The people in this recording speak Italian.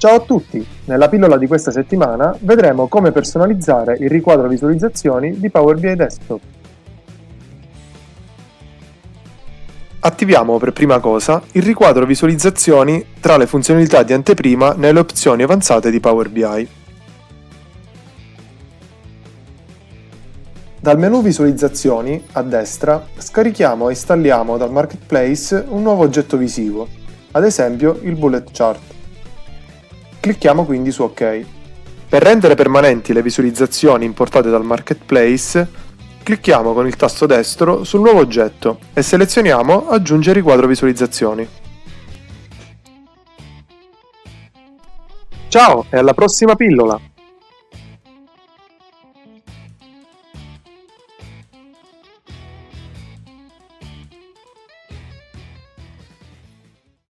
Ciao a tutti! Nella pillola di questa settimana vedremo come personalizzare il riquadro visualizzazioni di Power BI Desktop. Attiviamo per prima cosa il riquadro visualizzazioni tra le funzionalità di anteprima nelle opzioni avanzate di Power BI. Dal menu Visualizzazioni, a destra, scarichiamo e installiamo dal Marketplace un nuovo oggetto visivo, ad esempio il Bullet Chart. Clicchiamo quindi su OK. Per rendere permanenti le visualizzazioni importate dal Marketplace, clicchiamo con il tasto destro sul nuovo oggetto e selezioniamo Aggiungere riquadro visualizzazioni. Ciao e alla prossima pillola!